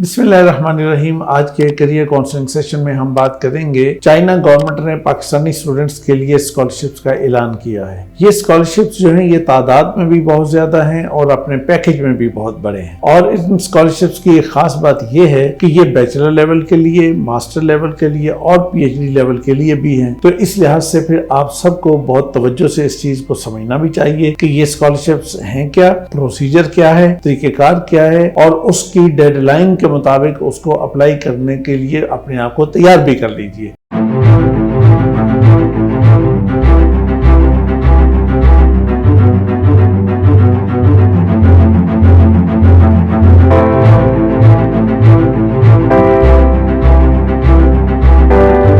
بسم اللہ الرحمن الرحیم۔ آج کے کیریئر کاؤنسلنگ سیشن میں ہم بات کریں گے چائنا گورنمنٹ نے پاکستانی اسٹوڈنٹس کے لیے اسکالرشپس کا اعلان کیا ہے۔ یہ اسکالرشپس جو ہیں یہ تعداد میں بھی بہت زیادہ ہیں اور اپنے پیکج میں بھی بہت بڑے ہیں، اور ان اسکالرشپس کی ایک خاص بات یہ ہے کہ یہ بیچلر لیول کے لیے، ماسٹر لیول کے لیے اور پی ایچ ڈی لیول کے لیے بھی ہیں۔ تو اس لحاظ سے پھر آپ سب کو بہت توجہ سے اس چیز کو سمجھنا بھی چاہیے کہ یہ اسکالرشپس ہیں کیا، پروسیجر کیا ہے، طریقہ کار کیا ہے، اور اس کی ڈیڈ لائن کے مطابق اس کو اپلائی کرنے کے لیے اپنے آپ کو تیار بھی کر لیجئے۔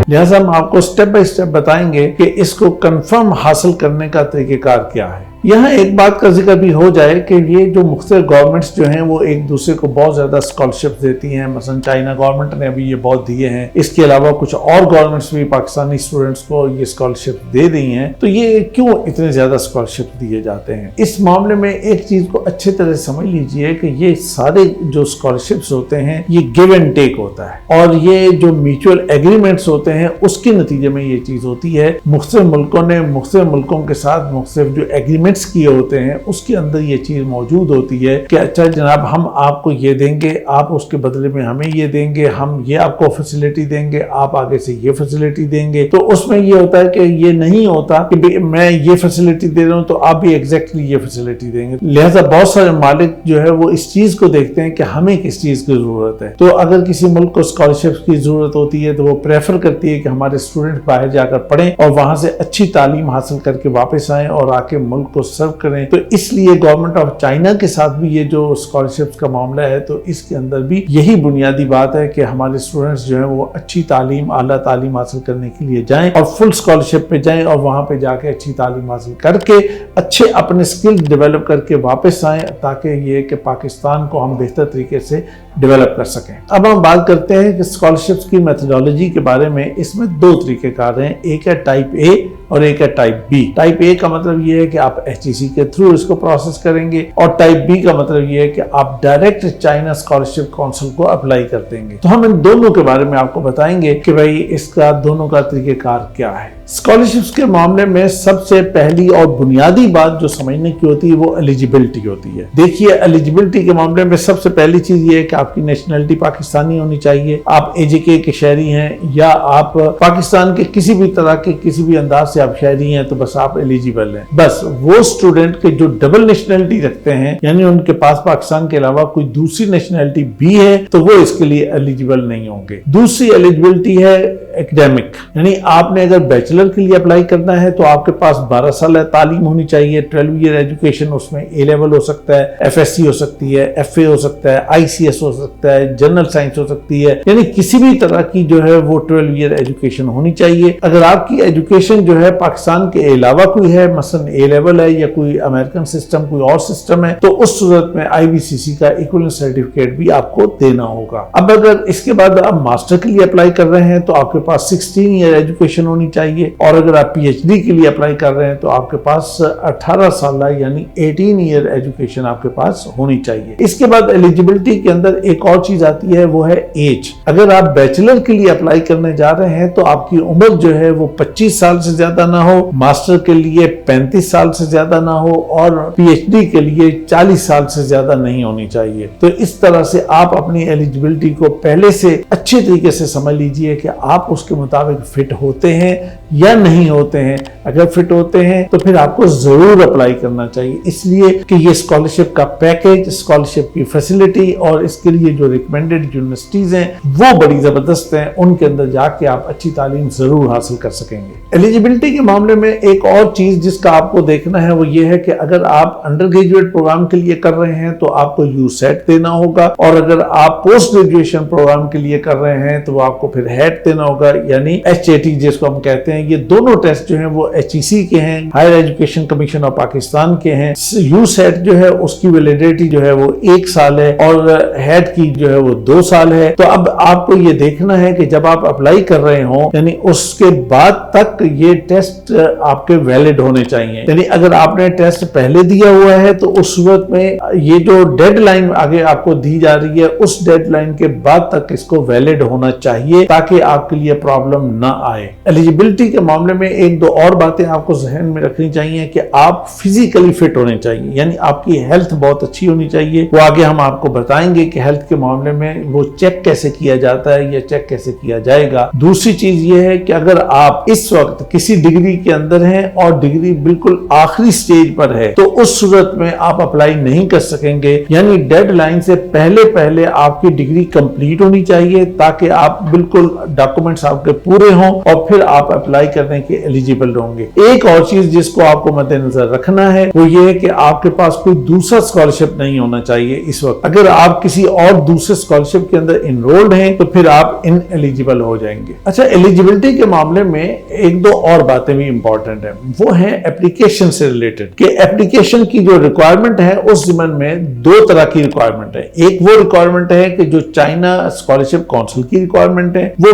لہٰذا ہم آپ کو سٹیپ بائی سٹیپ بتائیں گے کہ اس کو کنفرم حاصل کرنے کا طریقہ کار کیا ہے۔ یہاں ایک بات کا ذکر بھی ہو جائے کہ یہ جو مختلف گورنمنٹس جو ہیں وہ ایک دوسرے کو بہت زیادہ اسکالرشپ دیتی ہیں، مثلا چائنا گورنمنٹ نے ابھی یہ بہت دیے ہیں، اس کے علاوہ کچھ اور گورنمنٹس بھی پاکستانی اسٹوڈنٹس کو یہ اسکالرشپ دے رہی ہیں۔ تو یہ کیوں اتنے زیادہ اسکالرشپ دیے جاتے ہیں؟ اس معاملے میں ایک چیز کو اچھے طرح سمجھ لیجئے کہ یہ سارے جو اسکالرشپس ہوتے ہیں یہ گیو اینڈ ٹیک ہوتا ہے، اور یہ جو میوچل ایگریمنٹس ہوتے ہیں اس کے نتیجے میں یہ چیز ہوتی ہے۔ مختلف ملکوں نے مختلف ملکوں کے ساتھ مختلف جو ایگریمنٹس کیے ہوتے ہیں اس کے اندر یہ چیز موجود ہوتی ہے کہ اچھا جناب ہم آپ کو یہ دیں گے، آپ اس کے بدلے میں ہمیں یہ دیں گے، ہم یہ آپ کو فیسلٹی دیں گے، آپ آگے سے یہ فیسلٹی دیں گے۔ تو اس میں یہ ہوتا ہے کہ یہ نہیں ہوتا کہ میں یہ فیسلٹی دے رہا ہوں تو آپ بھی ایگزیکٹلی یہ فیسلٹی دیں گے۔ لہٰذا بہت سارے مالک جو ہے وہ اس چیز کو دیکھتے ہیں کہ ہمیں کس چیز کی ضرورت ہے۔ تو اگر کسی ملک کو اسکالرشپ کی ضرورت ہوتی ہے تو وہ پریفر کرتی ہے کہ ہمارے اسٹوڈنٹ باہر جا کر پڑھیں اور وہاں سے اچھی تعلیم حاصل کر کے واپس آئیں اور آ کے ملک کو سرو کریں۔ تو اس لیے گورنمنٹ آف چائنا کے ساتھ بھی یہ جو اسکالرشپ کا معاملہ ہے تو اس کے اندر بھی یہی بنیادی بات ہے کہ ہمارے اسٹوڈنٹس جو ہیں وہ اچھی تعلیم، اعلیٰ تعلیم حاصل کرنے کے لیے جائیں اور فل اسکالرشپ پہ جائیں اور وہاں پہ جا کے اچھی تعلیم حاصل کر کے اچھے اپنے اسکل ڈیولپ کر کے واپس آئیں، تاکہ یہ کہ پاکستان کو ہم بہتر طریقے سے ڈیولپ کر سکیں۔ اب ہم بات کرتے ہیں کہ اسکالرشپس کی میتھڈالوجی کے بارے میں۔ اس میں دو طریقے کار ہیں، ایک ہے ٹائپ اے اور ایک ہے ٹائپ بی۔ ٹائپ اے کا مطلب یہ ہے کہ آپ ایچ ٹی سی کے تھرو اس کو پروسیس کریں گے، اور ٹائپ بی کا مطلب یہ ہے کہ آپ ڈائریکٹ چائنا اسکالرشپ کونسل کو اپلائی کر دیں گے۔ تو ہم ان دونوں کے بارے میں آپ کو بتائیں گے کہ بھائی اس کا دونوں کا طریقہ کار کیا ہے۔ اسکالرشپس کے معاملے میں سب سے پہلی اور بنیادی بات جو سمجھنے کی ہوتی ہے وہ ایلیجیبلٹی ہوتی ہے۔ دیکھیے ایلیجیبلٹی کے معاملے میں سب سے پہلی چیز یہ ہے کہ آپ کی نیشنلٹی پاکستانی ہونی چاہیے، آپ اے جے کے شہری ہیں یا آپ پاکستان کے کسی بھی طرح کے کسی بھی انداز سے آپ شہری ہیں تو بس آپ ایلیجیبل ہیں۔ بس وہ اسٹوڈنٹ کے جو ڈبل نیشنلٹی رکھتے ہیں، یعنی ان کے پاس پاکستان کے علاوہ کوئی دوسری نیشنلٹی بھی ہے، تو وہ اس کے لیے ایلیجیبل نہیں ہوں گے۔ دوسری ایلیجیبلٹی ہے ایکڈیمک، یعنی آپ نے اگر بیچلر کے لیے اپلائی کرنا ہے تو آپ کے پاس 12 سال تعلیم ہونی چاہیے، 12 ایئر ایجوکیشن، اس میں اے لیول ہو سکتا ہے، ایف ایس سی ہو سکتی ہے، ایف اے ہو سکتا ہے، آئی سی ایس ہو سکتا ہے، جنرل سائنس ہو سکتی ہے، یعنی کسی بھی طرح کی جو ہے وہ 12 ایئر ایجوکیشن ہونی چاہیے۔ اگر آپ کی ایجوکیشن جو ہے پاکستان کے علاوہ کوئی ہے، مثلا اے لیول ہے یا کوئی امریکن سسٹم کوئی اور سسٹم ہے، تو اس صورت میں آئی بی سی سی کا ایکویولنٹ سرٹیفکیٹ بھی آپ کو دینا ہوگا۔ اب اگر اس کے بعد آپ ماسٹر کے لیے اپلائی کر رہے ہیں تو آپ کے پاس 16 ایئر ایجوکیشن ہونی چاہیے، اور اگر آپ پی ایچ ڈی کے لیے اپلائی کر رہے ہیں تو آپ کے پاس 18 سالہ یعنی 18 ایئر ایجوکیشن آپ کے پاس ہونی چاہیے۔ اس کے بعد ایلیجیبلٹی کے اندر ایک اور چیز آتی ہے، وہ ہے ایج۔ اگر آپ بیچلر کے لیے اپلائی کرنے جا رہے ہیں تو آپ کی عمر جو ہے وہ 25 سال سے زیادہ نہ ہو، ماسٹر کے لیے 35 سال سے زیادہ نہ ہو، اور پی ایچ ڈی کے لیے 40 سال سے زیادہ نہیں ہونی چاہیے۔ تو اس طرح سے آپ اپنی ایلیجیبلٹی کو پہلے سے اچھے طریقے سے سمجھ لیجئے کہ آپ اس کے مطابق فٹ ہوتے ہیں یا نہیں ہوتے ہیں۔ اگر فٹ ہوتے ہیں تو پھر آپ کو ضرور اپلائی کرنا چاہیے، اس لیے کہ یہ اسکالرشپ کا پیکج، اسکالرشپ کی فیسلٹی اور اس کے لیے جو ریکمینڈڈ یونیورسٹیز ہیں وہ بڑی زبردست ہیں، ان کے اندر جا کے آپ اچھی تعلیم ضرور حاصل کر سکیں گے۔ ایلیجیبلٹی کے معاملے میں ایک اور چیز جس کا آپ کو دیکھنا ہے وہ یہ ہے کہ اگر آپ انڈر گریجویٹ پروگرام کے لیے کر رہے ہیں تو آپ کو یو سیٹ دینا ہوگا، اور اگر آپ پوسٹ گریجویشن پروگرام کے لیے کر رہے ہیں تو آپ کو پھر ہیٹ دینا ہوگا، یعنی ایچ اے ٹی جس کو ہم کہتے ہیں، یہ دونوں ٹیسٹ جو ہیں وہ HEC کے ہیں، higher education commission of Pakistan کے ہیں۔ USET جو ہے اس کی ویلیڈیٹی جو ہے وہ 1 سال ہے اور ہیٹ کی جو ہے وہ 2 سال ہے۔ تو اب آپ کو یہ دیکھنا ہے کہ جب آپ اپلائی کر رہے ہوں یعنی اس کے بعد تک یہ ٹیسٹ آپ کے ویلڈ ہونے چاہیے، یعنی اگر آپ نے ٹیسٹ پہلے دیا ہوا ہے تو اس صورت میں یہ جو ڈیڈ لائن آگے آپ کو دی جا رہی ہے اس ڈیڈ لائن کے بعد تک اس کو ویلڈ ہونا چاہیے تاکہ آپ کے لیے پرابلم نہ آئے۔ ایلیجیبلٹی کے معاملے میں 1-2 اور باتیں آپ کو ذہن میں رکھنی چاہیے کہ آپ فزیکلی فٹ ہونے چاہیے، یعنی آپ کی ہیلتھ بہت اچھی ہونی چاہیے۔ وہ آگے ہم آپ کو بتائیں گے کہ ہیلتھ کے معاملے میں وہ چیک کیسے کیا جاتا ہے یا چیک کیسے کیا جائے گا۔ دوسری چیز یہ ہے کہ اگر آپ اس وقت کسی ڈگری کے اندر ہیں اور ڈگری بالکل آخری سٹیج پر ہے تو اس صورت میں آپ اپلائی نہیں کر سکیں گے، یعنی ڈیڈ لائن سے پہلے آپ کی ڈگری کمپلیٹ ہونی چاہیے تاکہ آپ بالکل ڈاکومنٹس آپ کے پورے ہوں اور پھر آپ اپلائی کرنے کے ایلیجیبل ہوں گے۔ ایک اور چیز جس کو آپ کو مد نظر رکھنا ہے وہ یہ ہے کہ آپ کے پاس کوئی دوسرا اسکالرشپ نہیں ہونا چاہیے اس وقت۔ اگر آپ کسی اور دوسرے اسکالرشپ کے اندر انرولڈ ہیں تو پھر آپ ان ایلیجیبل ہو جائیں گے۔ اچھا، ایلیجیبلٹی کے معاملے میں 1-2 اور باتیں بھی امپورٹنٹ ہیں، وہ ہیں اپلیکیشن سے ریلیٹڈ کہ اپلیکیشن کی جو ریکوائرمنٹ ہے اس ضمن میں 2 طرح کی ریکوائرمنٹ ہے۔ ایک وہ ریکوائرمنٹ ہے کہ جو چائنا اسکالرشپ کونسل کی ریکوائرمنٹ ہے، وہ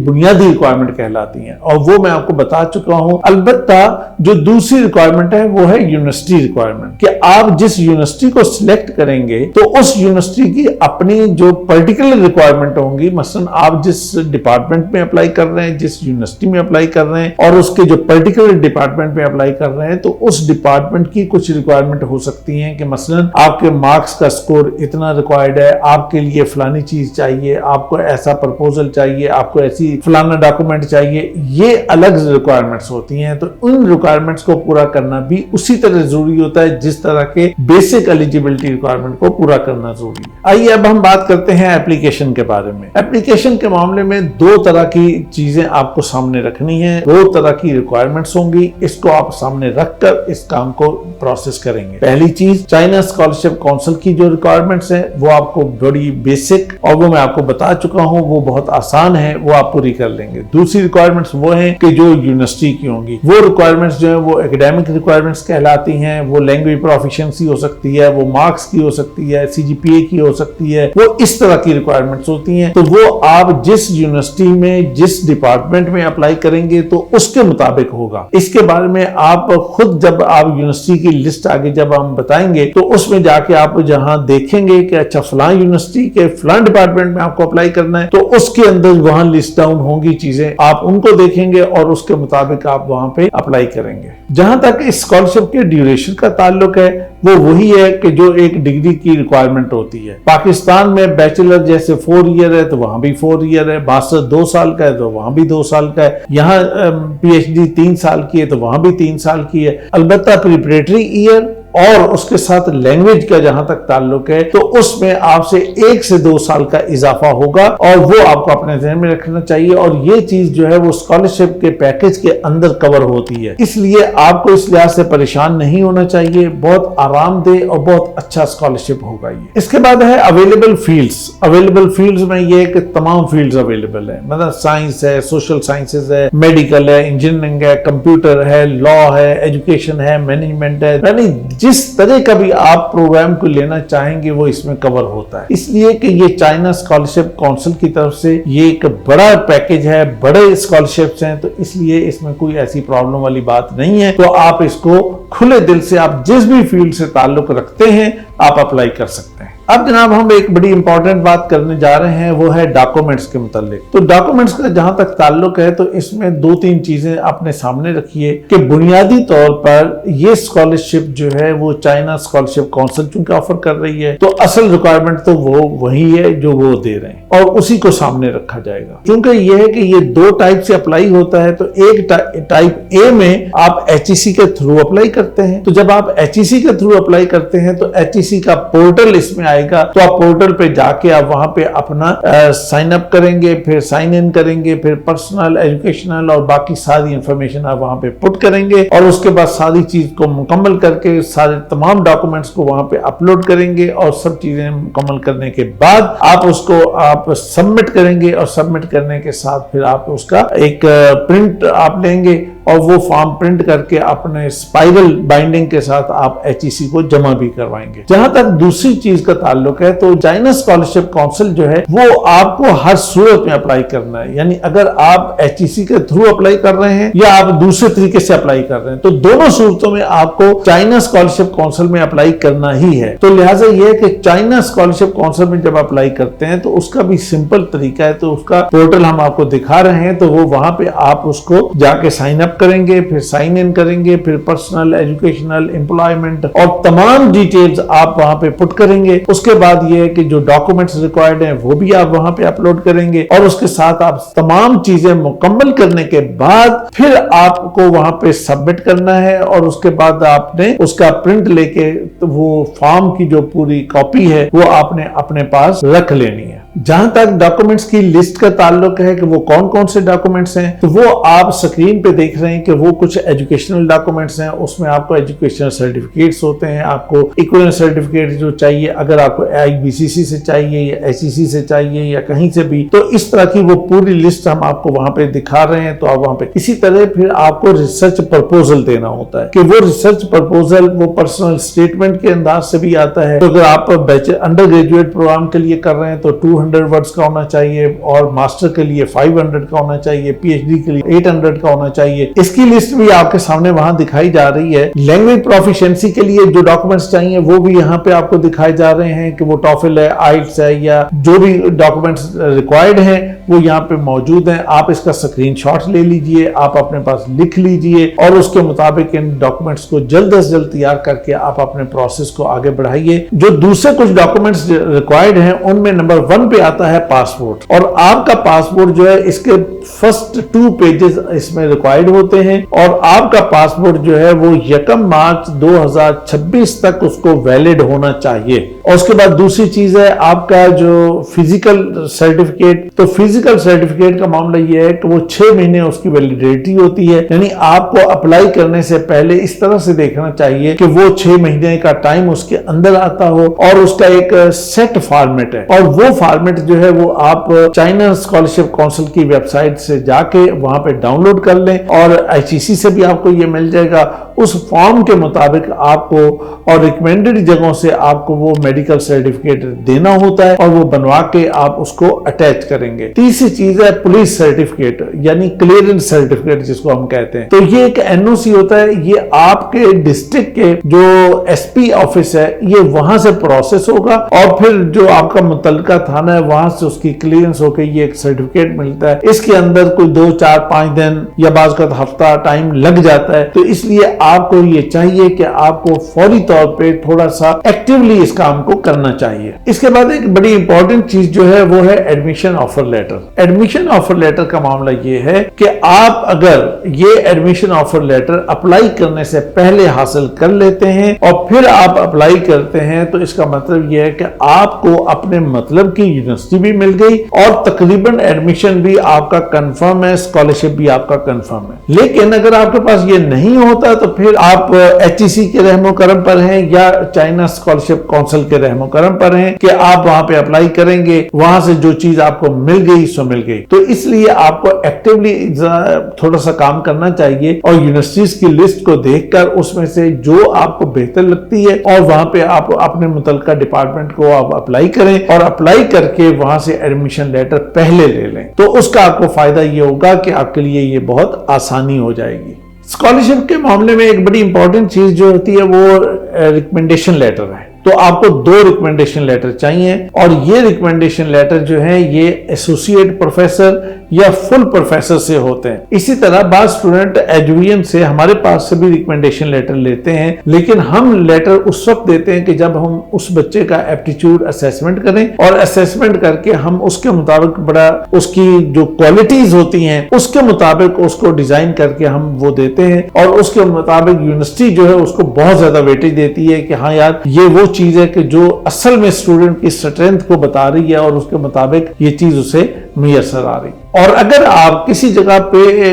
بنیادی ریکوائرمنٹ کہلاتی ہیں اور وہ میں آپ کو بتا چکا ہوں۔ البتہ جو دوسری ریکوائرمنٹ ہے وہ ہے یونیورسٹی ریکوائرمنٹ کہ آپ جس یونیورسٹی کو سلیکٹ کریں گے تو اس یونیورسٹی کی اپنی جو پرٹیکولر ریکوائرمنٹ ہوں گی، مثلا آپ جس ڈپارٹمنٹ میں اپلائی کر رہے ہیں، جس یونیورسٹی میں اپلائی کر رہے ہیں اور اس کے جو پرٹیکولر ڈپارٹمنٹ میں اپلائی کر رہے ہیں تو اس ڈپارٹمنٹ کی کچھ ریکوائرمنٹ ہو سکتی ہیں کہ مثلا آپ کے مارکس کا سکور اتنا ریکوائرڈ ہے، آپ کے لیے فلانی چیز چاہیے، آپ کو ایسا پرپوزل چاہیے، آپ کو ایسی فلانا ڈاکومنٹ چاہیے، یہ الگ ریکوائرمنٹس ہوتی ہیں۔ تو ان ریکوائرمنٹس کو پورا کرنا بھی اسی طرح ضروری ہوتا ہے جس طرح کے بیسک ایلیجیبلٹی ریکوائرمنٹ کو پورا کرنا ضروری ہے۔ آئیے اب ہم بات کرتے ہیں ایپلیکیشن کے بارے میں۔ ایپلیکیشن کے معاملے میں 2 طرح کی چیزیں آپ کو سامنے رکھنی ہیں، 2 طرح کی ریکوائرمنٹس ہوں گی، اس کو آپ سامنے رکھ کر اس کام کو پروسیس کریں گے۔ پہلی چیز چائنا اسکالرشپ کونسل کی جو ریکوائرمنٹس ہیں وہ آپ کو بڑی بیسک اور وہ میں آپ کو بتا چکا ہوں، وہ بہت آسان ہے، وہ آپ پوری کر لیں گے۔ دوسری ریکوائرمنٹس وہ ہیں کہ جو یونیورسٹی کی ہوں گی، وہ ریکوائرمنٹس جو ہیں وہ ایکڈیمک ریکوائرمنٹس کہلاتی ہیں، وہ لینگویج پروفیشنسی ہو سکتی ہے، وہ مارکس کی ہو سکتی ہے، CGPA کی ہو سکتی ہے، وہ اس طرح کی ریکوائرمنٹس ہوتی ہیں۔ تو وہ آپ جس یونیورسٹی میں جس ڈپارٹمنٹ میں اپلائی کریں گے تو اس کے مطابق ہوگا۔ اس کے بارے میں آپ خود جب آپ یونیورسٹی کی لسٹ آگے جب ہم بتائیں گے تو اس میں جا کے آپ جہاں دیکھیں گے کہ اچھا فلاں یونیورسٹی کے فلاں ڈپارٹمنٹ میں آپ کو اپلائی کرنا ہے تو اس کے اندر وہاں لسٹ ڈاؤن ہوں گی چیزیں، آپ ان کو دیکھیں گے اور اس کے مطابق آپ وہاں پہ اپلائی کریں گے۔ جہاں تک اس اسکالرشپ کے ڈیوریشن کا تعلق ہے وہ وہی ہے کہ جو ایک ڈگری کی ریکوائرمنٹ ہوتی ہے۔ پاکستان میں بیچلر جیسے 4 ایئر ہے تو وہاں بھی 4 ایئر ہے، ماسٹر 2 سال کا ہے تو وہاں بھی 2 سال کا ہے، یہاں PhD 3 سال کی ہے تو وہاں بھی 3 سال کی ہے۔ البتہ پریپریٹری ایئر اور اس کے ساتھ لینگویج کا جہاں تک تعلق ہے تو اس میں آپ سے 1 سے 2 سال کا اضافہ ہوگا اور وہ آپ کو اپنے ذہن میں رکھنا چاہیے، اور یہ چیز جو ہے وہ اسکالرشپ کے پیکج کے اندر کور ہوتی ہے، اس لیے آپ کو اس لحاظ سے پریشان نہیں ہونا چاہیے، بہت آرام دہ اور بہت اچھا اسکالرشپ ہوگا یہ۔ اس کے بعد ہے اویلیبل فیلڈز۔ اویلیبل فیلڈز میں یہ کہ تمام فیلڈز اویلیبل ہیں، مطلب سائنس ہے، سوشل سائنسز ہے، میڈیکل ہے، انجینئرنگ ہے، کمپیوٹر ہے، لا ہے، ایجوکیشن ہے، مینجمنٹ ہے، یعنی جس طرح کا بھی آپ پروگرام کو لینا چاہیں گے وہ اس میں کور ہوتا ہے۔ اس لیے کہ یہ چائنا اسکالرشپ کونسل کی طرف سے یہ ایک بڑا پیکج ہے، بڑے اسکالرشپس ہیں، تو اس لیے اس میں کوئی ایسی پرابلم والی بات نہیں ہے۔ تو آپ اس کو کھلے دل سے آپ جس بھی فیلڈ سے تعلق رکھتے ہیں آپ اپلائی کر سکتے ہیں۔ اب جناب ہم ایک بڑی امپورٹنٹ بات کرنے جا رہے ہیں، وہ ہے ڈاکومنٹس کے متعلق۔ تو ڈاکومنٹس کا جہاں تک تعلق ہے تو اس میں 2-3 چیزیں اپنے سامنے رکھیے کہ بنیادی طور پر یہ اسکالرشپ جو ہے وہ چائنا اسکالرشپ کونسل چونکہ آفر کر رہی ہے تو اصل ریکوائرمنٹ تو وہ وہی ہے جو وہ دے رہے ہیں اور اسی کو سامنے رکھا جائے گا۔ چونکہ یہ ہے کہ یہ 2 ٹائپ سے اپلائی ہوتا ہے، تو ایک ٹائپ اے میں آپ HEC کے تھرو اپلائی کرتے ہیں، تو جب آپ HEC کے تھرو اپلائی کرتے ہیں تو HEC کا پورٹل اس میں آئے گا تو آپ پورٹل پہ جا کے آپ وہاں پہ اپنا سائن اپ کریں گے، پھر سائن ان کریں گے، پھر پرسنل، ایجوکیشنل اور باقی ساری انفارمیشن آپ وہاں پہ پٹ کریں گے، اور اس کے بعد ساری چیز کو مکمل کر کے سارے تمام ڈاکومنٹس کو وہاں پہ اپلوڈ کریں گے، اور سب چیزیں مکمل کرنے کے بعد آپ اس کو آپ سبمٹ کریں گے، اور سبمٹ کرنے کے ساتھ پھر آپ اس کا ایک پرنٹ آپ لیں گے، اور وہ فارم پرنٹ کر کے اپنے اسپائرل بائنڈنگ کے ساتھ آپ HEC کو جمع بھی کروائیں گے۔ جہاں تک دوسری چیز کا تعلق ہے تو چائنا اسکالرشپ کونسل جو ہے وہ آپ کو ہر صورت میں اپلائی کرنا ہے، یعنی اگر آپ HEC کے تھرو اپلائی کر رہے ہیں یا آپ دوسرے طریقے سے اپلائی کر رہے ہیں تو دونوں صورتوں میں آپ کو چائنا اسکالرشپ کونسل میں اپلائی کرنا ہی ہے۔ تو لہٰذا یہ ہے کہ چائنا اسکالرشپ کونسل میں جب اپلائی کرتے ہیں تو اس کا بھی سمپل طریقہ ہے، تو اس کا پورٹل ہم آپ کو دکھا رہے ہیں، تو وہ وہاں پہ آپ اس کو جا کے سائن اپ کریں گے، پھر سائن ان کریں گے، پھر پرسنل، ایجوکیشنل، امپلائمنٹ اور تمام ڈیٹیلز آپ وہاں پہ پٹ کریں گے۔ اس کے بعد یہ ہے کہ جو ڈاکومنٹس ریکوائرڈ ہیں وہ بھی آپ وہاں پہ اپلوڈ کریں گے، اور اس کے ساتھ آپ تمام چیزیں مکمل کرنے کے بعد پھر آپ کو وہاں پہ سبمٹ کرنا ہے، اور اس کے بعد آپ نے اس کا پرنٹ لے کے وہ فارم کی جو پوری کاپی ہے وہ آپ نے اپنے پاس رکھ لینی ہے۔ جہاں تک ڈاکومنٹس کی لسٹ کا تعلق ہے کہ وہ کون کون سے ڈاکومنٹس ہیں، تو وہ آپ سکرین پہ دیکھ رہے ہیں کہ وہ کچھ ایجوکیشنل ڈاکومنٹس ہیں، اس میں آپ کو ایجوکیشنل سرٹیفکیٹس ہوتے ہیں، آپ کو ایکویلنٹ سرٹیفکیٹ جو چاہیے، اگر آپ کو IBCC سے چاہیے یا HEC سے چاہیے یا کہیں سے بھی، تو اس طرح کی وہ پوری لسٹ ہم آپ کو وہاں پہ دکھا رہے ہیں۔ تو آپ وہاں پہ اسی طرح پھر آپ کو ریسرچ پرپوزل دینا ہوتا ہے، کہ وہ ریسرچ پرپوزل وہ پرسنل سٹیٹمنٹ کے انداز سے بھی آتا ہے۔ تو اگر آپ انڈر گریجویٹ پروگرام کے لیے کر رہے ہیں تو 200 ورڈز کا ہونا چاہیے، اور ماسٹر کے لیے 500 کا ہونا چاہیے، PhD کے لیے 800 کا ہونا چاہیے۔ اس کی لسٹ بھی آپ کے سامنے وہاں دکھائی جا رہی ہے۔ لینگویج پروفیشنسی کے لیے جو ڈاکومنٹس چاہیے وہ بھی یہاں پہ آپ کو دکھائے جا رہے ہیں، کہ وہ ٹوفل ہے، آئلٹس ہے، یا جو بھی ڈاکومنٹس ریکوائرڈ ہیں وہ یہاں پہ موجود ہیں۔ آپ اس کا سکرین شاٹ لے لیجئے، آپ اپنے پاس لکھ لیجئے، اور اس کے مطابق ان ڈاکومنٹس کو جلد از جلد تیار کر کے آپ اپنے پروسیس کو آگے بڑھائیے۔ جو دوسرے کچھ ڈاکومنٹس ریکوائرڈ ہیں ان میں نمبر 1 پہ آتا ہے پاسپورٹ، اور آپ کا پاسپورٹ جو ہے اس کے فرسٹ 2 پیجز اس میں ریکوائرڈ ہوتے ہیں، اور آپ کا پاسپورٹ جو ہے وہ 1 مارچ 2026 تک اس کو ویلڈ ہونا چاہیے۔ اور اس کے بعد دوسری چیز ہے آپ کا جو فزیکل سرٹیفکیٹ، تو فزیکل سرٹیفکیٹ کا معاملہ یہ ہے کہ وہ 6 مہینے اس کی ویلیڈیٹی ہوتی ہے، یعنی آپ کو اپلائی کرنے سے پہلے اس طرح سے دیکھنا چاہیے کہ وہ 6 مہینے کا ٹائم اس کے اندر آتا ہو، اور اس کا ایک سیٹ فارمیٹ ہے، اور وہ فارمیٹ جو ہے وہ آپ چائنا اسکالرشپ کونسل کی ویب سائٹ سے جا کے وہاں پہ ڈاؤن لوڈ کر لیں، اور HEC سے بھی آپ کو یہ مل جائے گا۔ اس فارم کے مطابق آپ کو اور ریکمینڈڈ جگہوں سے آپ کو وہ میڈیکل سرٹیفکیٹ دینا ہوتا ہے، اور وہ بنوا کے آپ اس کو اٹیچ کریں گے۔ تیسری چیز ہے پولیس سرٹیفکیٹ، یعنی کلیئرنس سرٹیفکیٹ جس کو ہم کہتے ہیں۔ تو یہ ایک NOC ہوتا ہے، یہ آپ کے ڈسٹرکٹ کے جو SP آفس ہے یہ وہاں سے پروسیس ہوگا، اور پھر جو آپ کا متعلقہ تھانہ ہے وہاں سے اس کی کلیئرنس ہو کے یہ ایک سرٹیفکیٹ ملتا ہے۔ اس کے اندر کوئی 2 4 5 دن یا بعض کا ہفتہ ٹائم لگ جاتا ہے، تو اس لیے آپ کو یہ چاہیے کہ آپ کو فوری طور پہ تھوڑا سا ایکٹیولی اس کام کو کرنا چاہیے۔ اس کے بعد ایک بڑی امپورٹنٹ چیز جو ہے وہ ہے admission offer letter. Admission offer letter کا معاملہ یہ ہے کہ آپ اگر یہ ایڈمیشن آفر لیٹر اپلائی کرنے سے پہلے حاصل کر لیتے ہیں اور پھر آپ اپلائی کرتے ہیں، تو اس کا مطلب یہ ہے کہ آپ کو اپنے مطلب کی یونیورسٹی بھی مل گئی، اور تقریباً ایڈمیشن بھی آپ کا کنفرم ہے، اسکالرشپ بھی آپ کا کنفرم ہے۔ لیکن اگر آپ کے پاس یہ نہیں ہوتا تو پھر آپ HEC کے رحم و کرم پر ہیں یا چائنا اسکالرشپ کونسل کے رحم و کرم پر ہیں کہ آپ وہاں پہ اپلائی کریں گے، وہاں سے جو چیز آپ کو مل گئی سو مل گئی۔ تو اس لیے آپ کو ایکٹیولی تھوڑا سا کام کرنا چاہیے، اور یونیورسٹیز کی لسٹ کو دیکھ کر اس میں سے جو آپ کو بہتر لگتی ہے، اور وہاں پہ آپ اپنے متعلقہ ڈپارٹمنٹ کو آپ اپلائی کریں، اور اپلائی کر کے وہاں سے ایڈمیشن لیٹر پہلے لے لیں۔ تو اس کا آپ کو فائدہ یہ ہوگا کہ آپ کے لیے یہ بہت آسانی ہو جائے گی۔ اسکالرشپ کے معاملے میں ایک بڑی امپورٹنٹ چیز جو ہوتی ہے وہ ریکمنڈیشن لیٹر ہے۔ تو آپ کو 2 ریکمنڈیشن لیٹر چاہیے، اور یہ ریکمنڈیشن لیٹر جو ہے یہ ایسوسیٹ پروفیسر یا فل پروفیسر سے ہوتے ہیں. اسی طرح بعض اسٹوڈنٹ ایجوین سے ہمارے پاس سے بھی ریکمینڈیشن لیٹر لیتے ہیں، لیکن ہم لیٹر اس وقت دیتے ہیں کہ جب ہم اس بچے کا ایپٹیچیوڈ اسیسمنٹ کریں، اور اسیسمنٹ کر کے ہم اس کے مطابق بڑا اس کی جو کوالٹیز ہوتی ہیں اس کے مطابق اس کو ڈیزائن کر کے ہم وہ دیتے ہیں، اور اس کے مطابق یونیورسٹی جو ہے اس کو بہت زیادہ ویٹیج دیتی ہے کہ ہاں یار یہ وہ چیز ہے کہ جو اصل میں اسٹوڈنٹ کی اسٹرینتھ کو بتا رہی ہے اور اس کے مطابق یہ چیز اسے میسر آ رہی. اور اگر آپ کسی جگہ پہ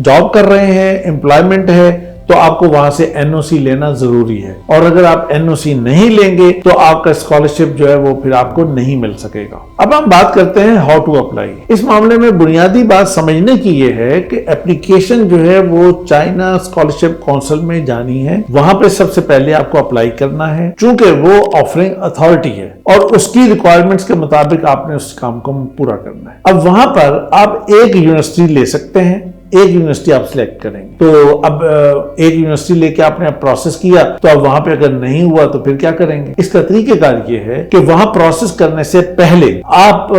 جاب کر رہے ہیں، امپلائمنٹ ہے، تو آپ کو وہاں سے این او سی لینا ضروری ہے، اور اگر آپ این او سی نہیں لیں گے تو آپ کا اسکالرشپ جو ہے وہ پھر آپ کو نہیں مل سکے گا. اب ہم بات کرتے ہیں ہاؤ ٹو اپلائی. اس معاملے میں بنیادی بات سمجھنے کی یہ ہے کہ اپلیکیشن جو ہے وہ چائنا اسکالرشپ کونسل میں جانی ہے. وہاں پہ سب سے پہلے آپ کو اپلائی کرنا ہے، چونکہ وہ آفرنگ اتھارٹی ہے اور اس کی ریکوائرمنٹس کے مطابق آپ نے اس کام کو پورا کرنا ہے. اب وہاں پر آپ ایک یونیورسٹی لے سکتے ہیں، ایک یونیورسٹی آپ سلیکٹ کریں گے. تو اب ایک یونیورسٹی لے کے آپ نے پروسیس کیا، تو اب وہاں پہ اگر نہیں ہوا تو پھر کیا کریں گے؟ اس کا طریقہ کار یہ ہے کہ وہاں پروسیس کرنے سے پہلے آپ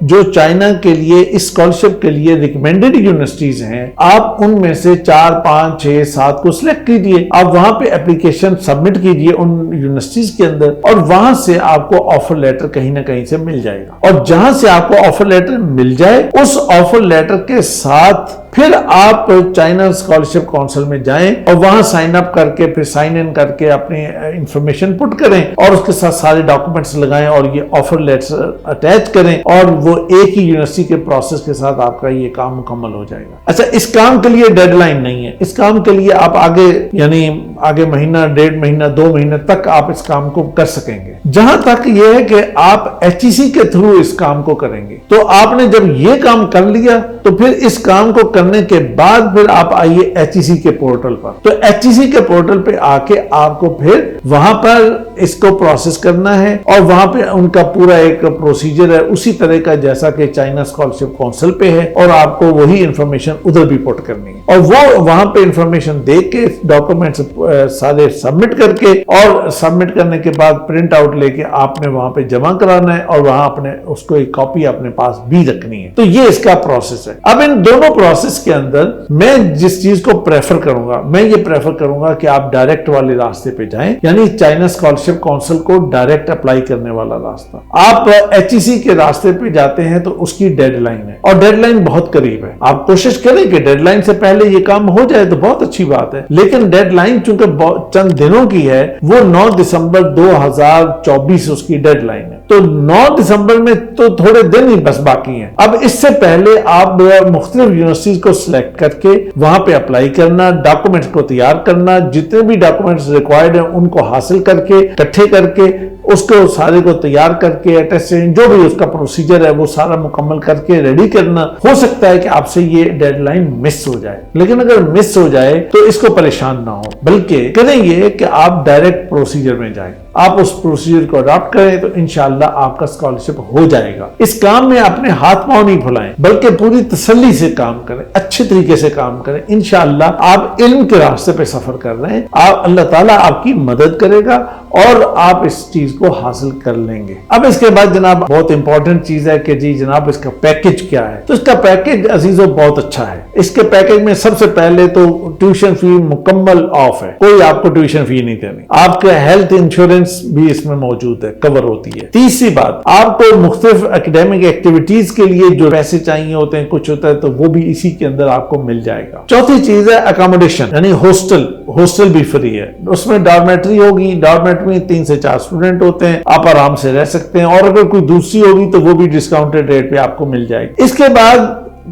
جو چائنا کے لیے اسکالرشپ کے لیے ریکمینڈڈ یونیورسٹیز ہیں، آپ ان میں سے 4 5 6 7 کو سلیکٹ کیجئے. آپ وہاں پہ اپلیکیشن سبمٹ کیجئے ان یونیورسٹیز کے اندر، اور وہاں سے آپ کو آفر لیٹر کہیں نہ کہیں سے مل جائے گا. اور جہاں سے آپ کو آفر لیٹر مل جائے، اس آفر لیٹر کے ساتھ پھر آپ چائنا اسکالرشپ کونسل میں جائیں اور وہاں سائن اپ کر کے پھر سائن ان کر کے اپنی انفارمیشن پٹ کریں، اور اس کے ساتھ سارے ڈاکومنٹس لگائیں اور یہ آفر لیٹر اٹیچ کریں، اور وہ ایک ہی یونیورسٹی کے پروسیس کے ساتھ آپ کا یہ کام مکمل ہو جائے گا. اچھا، اس کام کے لیے ڈیڈ لائن نہیں ہے. اس کام کے لیے آپ آگے مہینہ، 1.5 مہینہ، 2 مہینے تک آپ اس کام کو کر سکیں گے. جہاں تک یہ ہے کہ آپ ایچ ای سی کے تھرو اس کام کو کریں گے، تو آپ نے جب یہ کام کر لیا تو پھر اس کام کو کرنے کے بعد پھر آپ آئیے ایچ ای سی کے پورٹل پر. تو ایچ ای سی کے پورٹل پہ آ کے آپ کو پھر وہاں پر اس کو پروسیس کرنا ہے، اور وہاں پہ ان کا پورا ایک پروسیجر ہے اسی طرح کا جیسا کہ چائنا اسکالرشپ کونسل پہ ہے، اور آپ کو وہی انفارمیشن ادھر بھی پٹ کرنی ہے. اور وہ وہاں پہ انفارمیشن دے کے ڈاکومنٹس سارے سبمٹ کر کے، اور سبمٹ کرنے کے بعد پرنٹ آؤٹ لے کے آپ نے وہاں پہ جمع کرانا ہے، اور وہاں اپنے اس کو ایک کاپی اپنے پاس بھی رکھنی ہے. تو یہ اس کا پروسیس ہے. اب ان دونوں پروسیس کے اندر میں جس چیز کو پریفر کروں گا، میں یہ پریفر کروں گا کہ آپ ڈائریکٹ والے راستے پہ جائیں، یعنی چائنا اسکالرشپ کونسل کو ڈائریکٹ اپلائی کرنے والا راستہ. آپ ایچ ای سی کے راستے پہ جاتے ہیں تو اس کی ڈیڈ لائن ہے، اور ڈیڈ لائن بہت قریب ہے. آپ کوشش کریں کہ ڈیڈ لائن سے پہلے یہ کام ہو جائے تو بہت اچھی بات ہے، لیکن ڈیڈ لائن چونکہ چند دنوں کی ہے، وہ 9 دسمبر 2024 اس کی ڈیڈ لائن ہے. تو 9 دسمبر میں تو تھوڑے دن ہی بس باقی ہیں. اب اس سے پہلے آپ مختلف یونیورسٹیز کو سلیکٹ کر کے وہاں پہ اپلائی کرنا، ڈاکومنٹس کو تیار کرنا، جتنے بھی ڈاکومنٹس ریکوائرڈ ہیں ان کو حاصل کر کے اکٹھے کر کے اس کو سارے کو تیار کر کے اٹیسٹیشن جو بھی اس کا پروسیجر ہے وہ سارا مکمل کر کے ریڈی کرنا. ہو سکتا ہے کہ آپ سے یہ ڈیڈ لائن مس ہو جائے، لیکن اگر مس ہو جائے تو اس کو پریشان نہ ہو، بلکہ کریں یہ کہ آپ ڈائریکٹ پروسیجر میں جائیں، آپ اس پروسیجر کو اڈاپٹ کریں تو انشاءاللہ آپ کا اسکالرشپ ہو جائے گا. اس کام میں اپنے ہاتھ پاؤں نہیں پھلائیں، بلکہ پوری تسلی سے کام کریں، اچھے طریقے سے کام کریں. انشاءاللہ آپ علم کے راستے پہ سفر کر رہے ہیں، اللہ تعالیٰ آپ کی مدد کرے گا اور آپ اس چیز کو حاصل کر لیں گے. اب اس کے بعد جناب بہت امپورٹنٹ چیز ہے کہ جی جناب اس کا پیکج کیا ہے. تو اس کا پیکج عزیزو بہت اچھا ہے. اس کے پیکج میں سب سے پہلے تو ٹیوشن فی مکمل آف ہے، کوئی آپ کو ٹیوشن فی نہیں دینی. آپ کا ہیلتھ انشورنس بھی اس میں موجود ہے، کور ہوتی ہے. تیسری بات، آپ کو مختلف اکیڈیمک ایکٹیویٹیز کے لیے جو پیسے چاہیے ہوتے ہیں کچھ ہوتا ہے تو وہ بھی اسی کے اندر آپ کو مل جائے گا. چوتھی چیز ہے اکاموڈیشن، یعنی ہاسٹل بھی فری ہے. اس میں ڈارمیٹری ہوگی، ڈارمیٹری میں 3 سے 4 اسٹوڈنٹ ہوتے ہیں، آپ آرام سے رہ سکتے ہیں، اور اگر کوئی دوسری ہوگی تو وہ بھی ڈسکاؤنٹڈ ریٹ پہ آپ کو مل جائے گی. اس کے بعد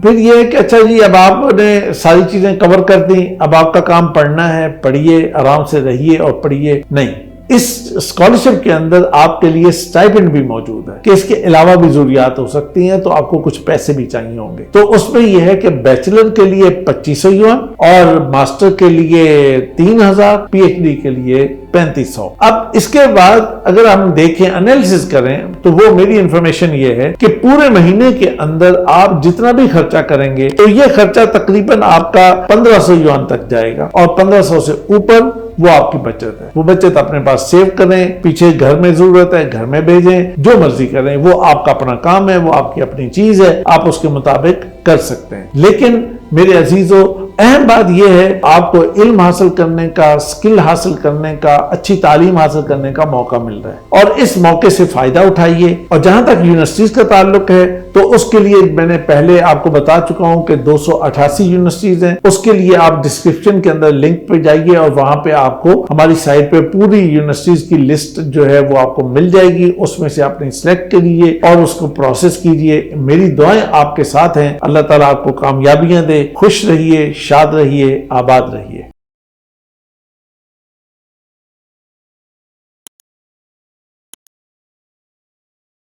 پھر یہ ہے کہ اچھا جی اب آپ نے ساری چیزیں کور کر دی، اب آپ کا کام پڑھنا ہے، پڑھیے، آرام سے رہیے اور پڑھیے. نہیں، اس اسکالرشپ کے اندر آپ کے لیے سٹائپنڈ بھی موجود ہے کہ اس کے علاوہ بھی ضروریات ہو سکتی ہیں، تو آپ کو کچھ پیسے بھی چاہیے ہوں گے. تو اس میں یہ ہے کہ بیچلر کے لیے 2500 یوان اور ماسٹر کے لیے 3000، پی ایچ ڈی کے لیے 3500. اب اس کے بعد اگر ہم دیکھیں انالیسس کریں تو وہ میری انفارمیشن یہ ہے کہ پورے مہینے کے اندر آپ جتنا بھی خرچہ کریں گے تو یہ خرچہ تقریباً آپ کا 1500 یوان تک جائے گا، اور 1500 سے اوپر وہ آپ کی بچت ہے. وہ بچت اپنے پاس سیو کریں, پیچھے گھر میں ضرورت ہے گھر میں بھیجیں, جو مرضی کریں, وہ آپ کا اپنا کام ہے, وہ آپ کی اپنی چیز ہے, آپ اس کے مطابق کر سکتے ہیں. لیکن میرے عزیزو, اہم بات یہ ہے آپ کو علم حاصل کرنے کا, سکل حاصل کرنے کا, اچھی تعلیم حاصل کرنے کا موقع مل رہا ہے اور اس موقع سے فائدہ اٹھائیے. اور جہاں تک یونیورسٹیز کا تعلق ہے تو اس کے لیے میں نے پہلے آپ کو بتا چکا ہوں کہ 288 یونیورسٹیز ہیں. اس کے لیے آپ ڈسکرپشن کے اندر لنک پہ جائیے اور وہاں پہ آپ کو ہماری سائٹ پہ پوری یونیورسٹیز کی لسٹ جو ہے وہ آپ کو مل جائے گی. اس میں سے آپ نے سلیکٹ کریے اور اس کو پروسیس کیجیے. میری دعائیں آپ کے ساتھ ہیں. اللہ تعالیٰ آپ کو کامیابیاں دے. خوش رہیے, شاد رہیے, آباد رہیے.